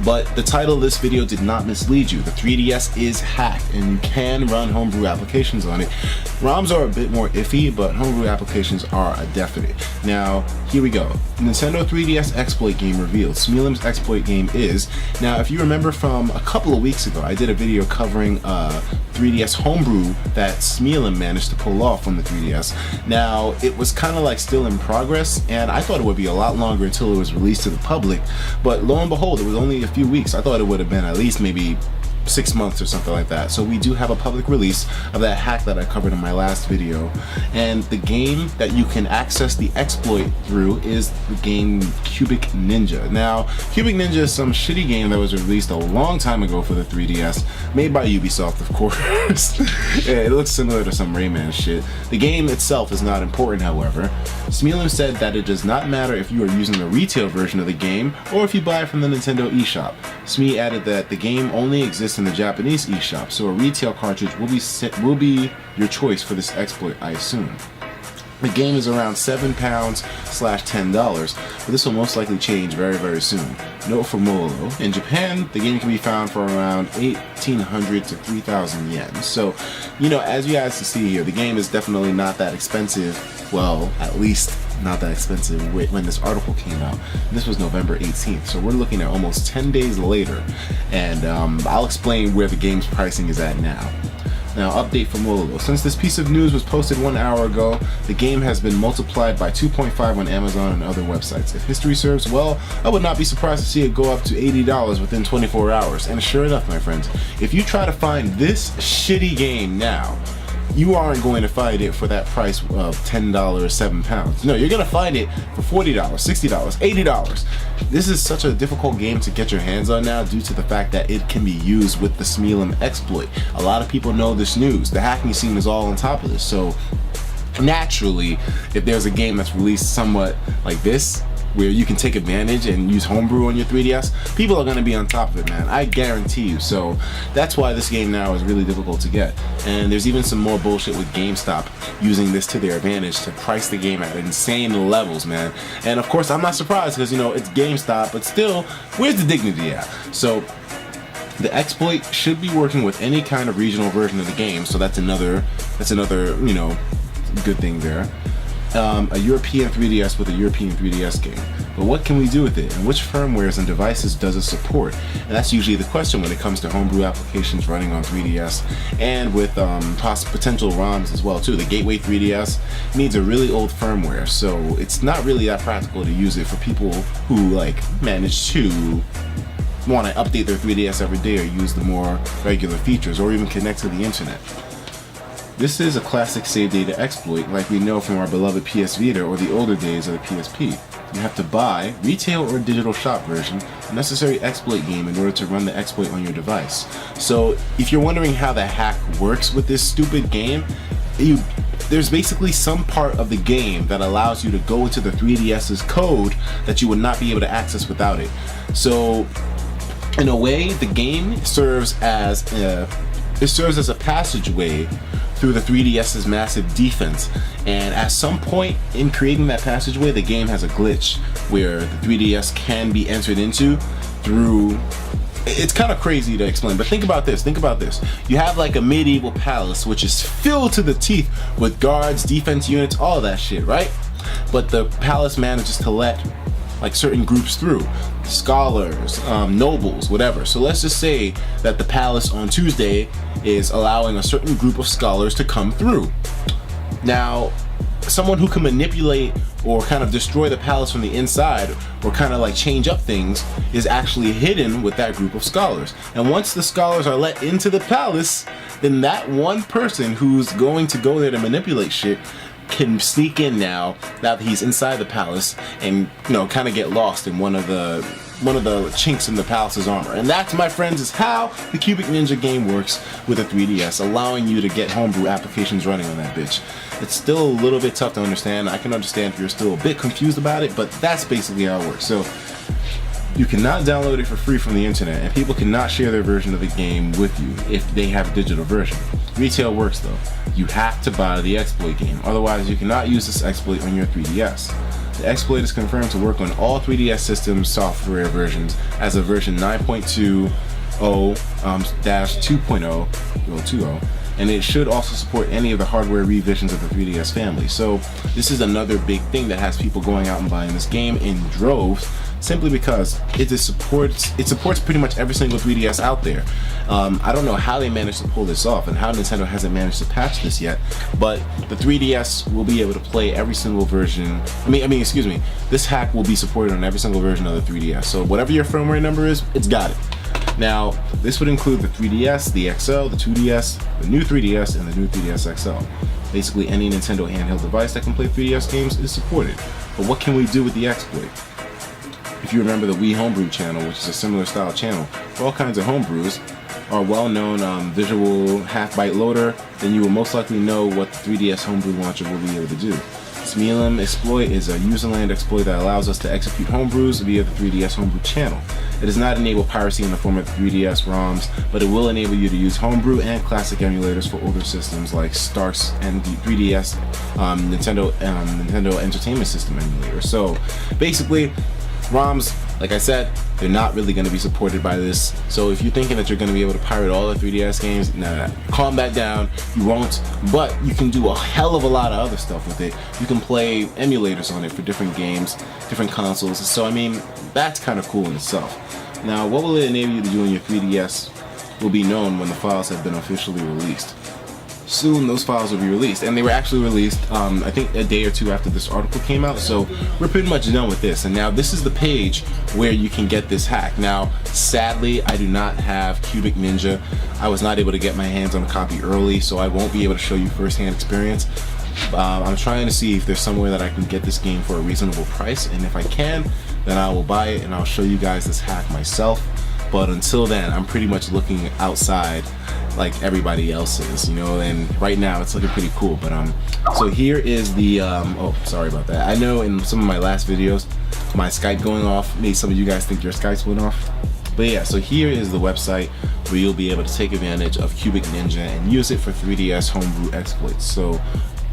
But the title of this video did not mislead you. The 3DS is hacked and you can run homebrew applications on it. ROMs are a bit more iffy, but homebrew applications are a definite. Now, here we go. Nintendo 3DS exploit game revealed. Smealim's exploit game is. Now, if you remember from a couple of weeks ago, I did a video covering 3DS homebrew that Smealim managed to pull off on the 3DS. Now, it was kind of like still in progress, and I thought it would be a lot longer until it was released to the public, but lo and behold, it was only a few weeks. I thought it would have been at least maybe 6 months or something like that. So we do have a public release of that hack that I covered in my last video, and the game that you can access the exploit through is the game Cubic Ninja. Now, Cubic Ninja is some shitty game that was released a long time ago for the 3DS, made by Ubisoft, of course. Yeah, it looks similar to some Rayman shit. The game itself is not important, however. Smealim said that it does not matter if you are using the retail version of the game or if you buy it from the Nintendo eShop. Smee added that the game only exists in the Japanese eShop, so a retail cartridge will be your choice for this exploit, I assume. The game is around £7/$10, but this will most likely change very, very soon. Note for Mololo, in Japan, the game can be found for around 1,800 to 3,000 yen. So, you know, as you guys can see here, the game is definitely not that expensive. Well, at least not that expensive when this article came out. This was November 18th, so we're looking at almost 10 days later, and I'll explain where the game's pricing is at now. Now, update from Mololo. Since this piece of news was posted 1 hour ago, the game has been multiplied by 2.5 on Amazon and other websites. If history serves well, I would not be surprised to see it go up to $80 within 24 hours. And sure enough, my friends, if you try to find this shitty game now, you aren't going to find it for that price of $10, £7. No, you're going to find it for $40, $60, $80. This is such a difficult game to get your hands on now due to the fact that it can be used with the Smealim exploit. A lot of people know this news. The hacking scene is all on top of this. So naturally, if there's a game that's released somewhat like this, where you can take advantage and use homebrew on your 3DS, people are going to be on top of it, man. I guarantee you. So that's why this game now is really difficult to get. And there's even some more bullshit with GameStop using this to their advantage to price the game at insane levels, man. And of course, I'm not surprised because, you know, it's GameStop, but still, where's the dignity at? So the exploit should be working with any kind of regional version of the game. So that's another, you know, good thing there. A European 3DS with a European 3DS game. But what can we do with it, and which firmwares and devices does it support? And that's usually the question when it comes to homebrew applications running on 3DS, and with potential ROMs as well too. The Gateway 3DS needs a really old firmware, so it's not really that practical to use it for people who like manage to want to update their 3DS every day or use the more regular features or even connect to the internet. This is a classic save data exploit like we know from our beloved PS Vita or the older days of the PSP. You have to buy, retail or digital shop version, a necessary exploit game in order to run the exploit on your device. So if you're wondering how the hack works with this stupid game, there's basically some part of the game that allows you to go into the 3DS's code that you would not be able to access without it. So in a way, the game serves as a passageway through the 3DS's massive defense, and at some point in creating that passageway, the game has a glitch where the 3DS can be entered into through. It's kind of crazy to explain, but think about this. You have like a medieval palace which is filled to the teeth with guards, defense units, all of that shit, right? But the palace manages to let like certain groups through, scholars, nobles, whatever. So let's just say that the palace on Tuesday is allowing a certain group of scholars to come through. Now, someone who can manipulate or kind of destroy the palace from the inside or kind of like change up things is actually hidden with that group of scholars. And once the scholars are let into the palace, then that one person who's going to go there to manipulate shit can sneak in now that he's inside the palace and, you know, kind of get lost in one of the chinks in the palace's armor. And that, my friends, is how the Cubic Ninja game works with a 3DS, allowing you to get homebrew applications running on that bitch. It's still a little bit tough to understand. I can understand if you're still a bit confused about it, but that's basically how it works. So you cannot download it for free from the internet, and people cannot share their version of the game with you if they have a digital version. Retail works though. You have to buy the exploit game, otherwise you cannot use this exploit on your 3DS. The exploit is confirmed to work on all 3DS systems software versions as of version 9.20-2.0, and it should also support any of the hardware revisions of the 3DS family. So this is another big thing that has people going out and buying this game in droves, simply because it supports pretty much every single 3DS out there. I don't know how they managed to pull this off and how Nintendo hasn't managed to patch this yet, but the 3DS will be able to play every single version. Excuse me, this hack will be supported on every single version of the 3DS. So whatever your firmware number is, it's got it. Now, this would include the 3DS, the XL, the 2DS, the new 3DS, and the new 3DS XL. Basically, any Nintendo handheld device that can play 3DS games is supported. But what can we do with the exploit? If you remember the Wii Homebrew channel, which is a similar style channel for all kinds of homebrews, our well-known visual half-byte loader, then you will most likely know what the 3DS Homebrew launcher will be able to do. Smelum exploit is a userland exploit that allows us to execute homebrews via the 3DS Homebrew channel. It does not enable piracy in the form of 3DS ROMs, but it will enable you to use homebrew and classic emulators for older systems like Stark's and the 3DS Nintendo Entertainment System emulator. So basically, ROMs, like I said, they're not really going to be supported by this. So if you're thinking that you're going to be able to pirate all the 3DS games, nah, calm that down. You won't, but you can do a hell of a lot of other stuff with it. You can play emulators on it for different games, different consoles. So I mean, that's kind of cool in itself. Now, what will it enable you to do in your 3DS will be known when the files have been officially released. Soon those files will be released, and they were actually released I think a day or two after this article came out, so we're pretty much done with this. And now this is the page where you can get this hack. Now sadly, I do not have Cubic Ninja. I was not able to get my hands on a copy early, so I won't be able to show you firsthand experience. I'm trying to see if there's somewhere that I can get this game for a reasonable price, and if I can, then I will buy it and I'll show you guys this hack myself. But until then, I'm pretty much looking outside like everybody else is, you know, and right now it's looking pretty cool. But so here is the oh, sorry about that. I know in some of my last videos my Skype going off made some of you guys think your Skypes went off, but yeah, so here is the website where you'll be able to take advantage of Cubic Ninja and use it for 3DS homebrew exploits. So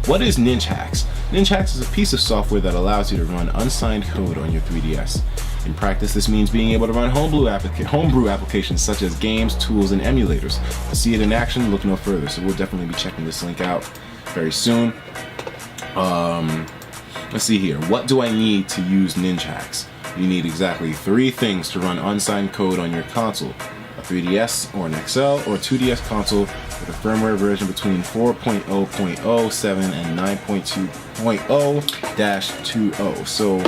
what is Ninjhacks? Ninjhacks is a piece of software that allows you to run unsigned code on your 3DS. In practice, this means being able to run homebrew applications such as games, tools, and emulators. To see it in action, look no further. So we'll definitely be checking this link out very soon. Let's see here. What do I need to use Ninjhacks? You need exactly 3 things to run unsigned code on your console: a 3DS or an XL or 2DS console with a firmware version between 4.0.07 and 9.2.0-20. So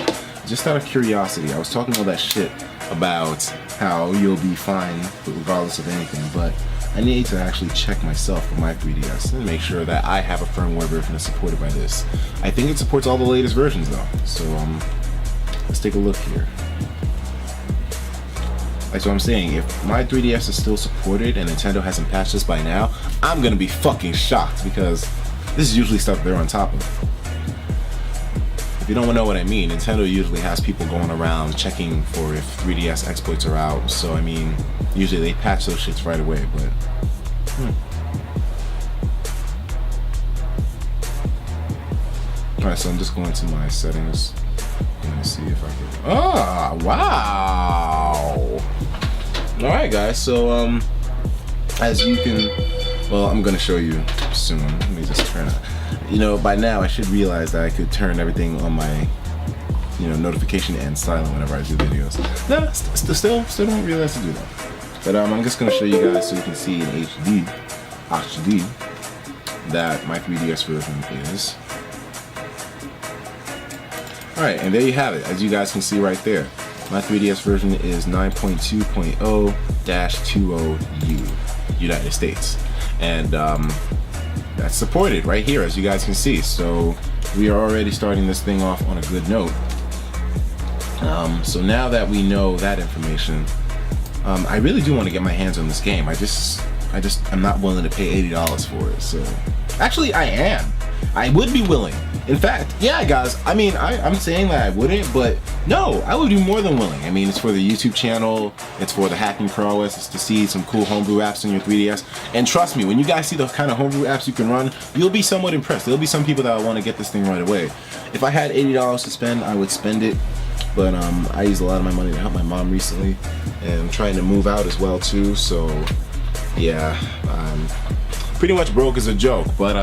just out of curiosity, I was talking all that shit about how you'll be fine regardless of anything, but I need to actually check myself for my 3DS and make sure that I have a firmware version that's supported by this. I think it supports all the latest versions though, so let's take a look here. Like what I'm saying, if my 3DS is still supported and Nintendo hasn't patched this by now, I'm gonna be fucking shocked, because this is usually stuff they're on top of. If you don't know what I mean, Nintendo usually has people going around checking for if 3DS exploits are out. So I mean, usually they patch those shits right away, but Alright, so I'm just going to my settings. I'm gonna see if I can. Ah, wow! Alright guys, so as you can, well, I'm gonna show you soon. Let me just turn it. You know, by now I should realize that I could turn everything on my, you know, notification and silent whenever I do videos. No, still don't realize to do that. But I'm just gonna show you guys so you can see in HD that my 3DS version is. Alright, and there you have it. As you guys can see right there, my 3DS version is 9.2.0-20U, United States. And that's supported right here, as you guys can see. So we are already starting this thing off on a good note. So now that we know that information, I really do want to get my hands on this game. I'm not willing to pay $80 for it. So actually I am. I would be willing. In fact, yeah, guys, I mean, I'm saying that I wouldn't, but no, I would be more than willing. I mean, it's for the YouTube channel, it's for the hacking prowess, it's to see some cool homebrew apps on your 3DS. And trust me, when you guys see the kind of homebrew apps you can run, you'll be somewhat impressed. There'll be some people that will want to get this thing right away. If I had $80 to spend, I would spend it. But I used a lot of my money to help my mom recently, and I'm trying to move out as well too. So yeah, pretty much broke as a joke. But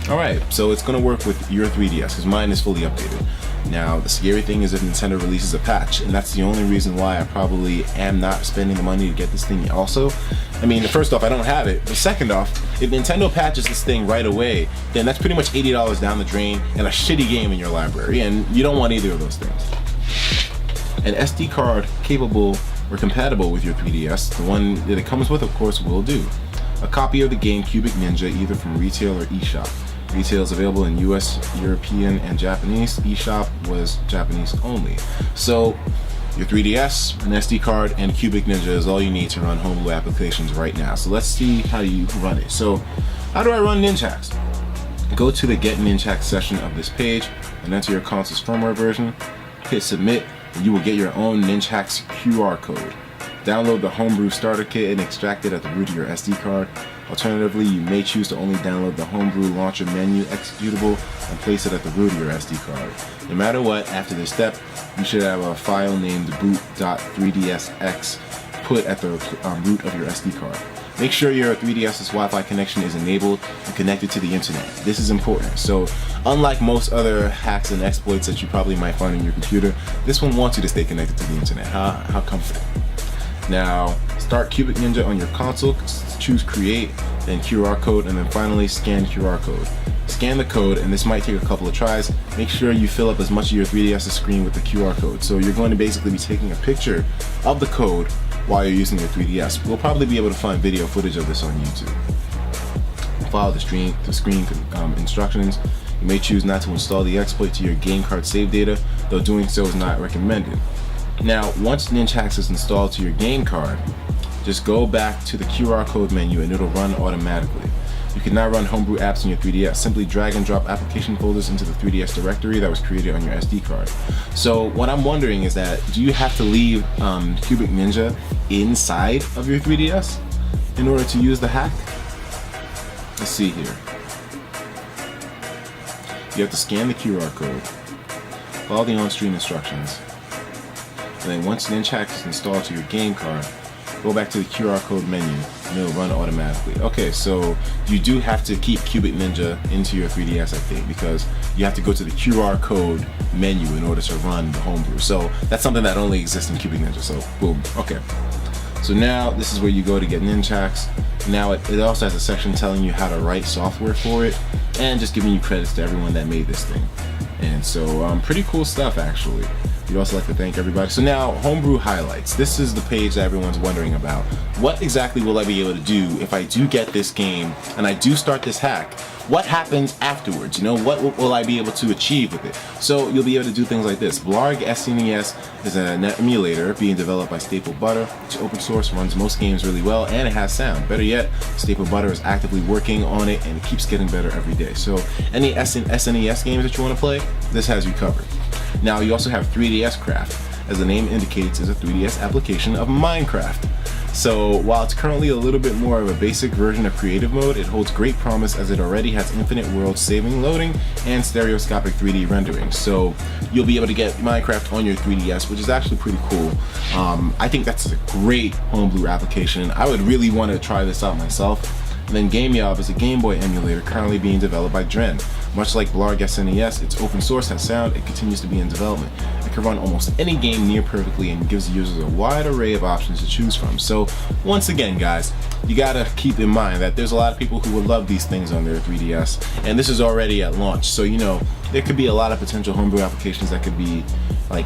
alright, so it's gonna work with your 3DS because mine is fully updated. Now the scary thing is if Nintendo releases a patch, and that's the only reason why I probably am not spending the money to get this thing also. I mean, first off, I don't have it, but second off, if Nintendo patches this thing right away, then that's pretty much $80 down the drain and a shitty game in your library, and you don't want either of those things. An SD card capable or compatible with your 3DS, the one that it comes with, of course, will do. A copy of the game Cubic Ninja, either from retail or eShop. Retail is available in US, European, and Japanese. eShop was Japanese only. So your 3DS, an SD card, and Cubic Ninja is all you need to run homebrew applications right now. So let's see how you run it. So how do I run Ninjax? Go to the Get Ninjax section of this page and enter your console's firmware version. Hit submit, and you will get your own Ninjax QR code. Download the Homebrew starter kit and extract it at the root of your SD card. Alternatively, you may choose to only download the Homebrew launcher menu executable and place it at the root of your SD card. No matter what, after this step, you should have a file named boot.3dsx put at the root of your SD card. Make sure your 3DS's Wi-Fi connection is enabled and connected to the internet. This is important. So, unlike most other hacks and exploits that you probably might find on your computer, this one wants you to stay connected to the internet. How comforting. Now, start Cubic Ninja on your console, choose create, then QR code, and then finally scan QR code. Scan the code, and this might take a couple of tries. Make sure you fill up as much of your 3DS's screen with the QR code. So you're going to basically be taking a picture of the code while you're using your 3DS. We'll probably be able to find video footage of this on YouTube. Follow the screen instructions. You may choose not to install the exploit to your game card save data, though doing so is not recommended. Now, once Ninjax is installed to your game card, just go back to the QR code menu and it'll run automatically. You can now run homebrew apps on your 3DS. Simply drag and drop application folders into the 3DS directory that was created on your SD card. So what I'm wondering is that, do you have to leave Cubic Ninja inside of your 3DS in order to use the hack? Let's see here. You have to scan the QR code, follow the on-screen instructions, and then once Ninjax is installed to your game card, go back to the QR code menu and it'll run automatically. Okay, so you do have to keep Cubic Ninja into your 3DS, I think, because you have to go to the QR code menu in order to run the homebrew. So that's something that only exists in Cubic Ninja, so boom, okay. So now this is where you go to get Ninjax. Now it also has a section telling you how to write software for it and just giving you credits to everyone that made this thing. And so pretty cool stuff actually. We'd also like to thank everybody. So now, Homebrew highlights. This is the page that everyone's wondering about. What exactly will I be able to do if I do get this game and I do start this hack? What happens afterwards? You know, what will I be able to achieve with it? So you'll be able to do things like this. Blarg SNES is an emulator being developed by Staple Butter. It's open source, runs most games really well, and it has sound. Better yet, Staple Butter is actively working on it and it keeps getting better every day. So any SNES games that you want to play, this has you covered. Now you also have 3DS Craft. As the name indicates, is a 3DS application of Minecraft. So while it's currently a little bit more of a basic version of creative mode, it holds great promise as it already has infinite world saving loading and stereoscopic 3D rendering. So you'll be able to get Minecraft on your 3DS, which is actually pretty cool. I think that's a great homebrew application. I would really want to try this out myself. And then GameYob is a Game Boy emulator currently being developed by Dren. Much like Blarg SNES, it's open source, has sound, it continues to be in development. It can run almost any game near perfectly and gives users a wide array of options to choose from. So once again guys, you gotta keep in mind that there's a lot of people who would love these things on their 3DS, and this is already at launch. So you know, there could be a lot of potential homebrew applications that could be like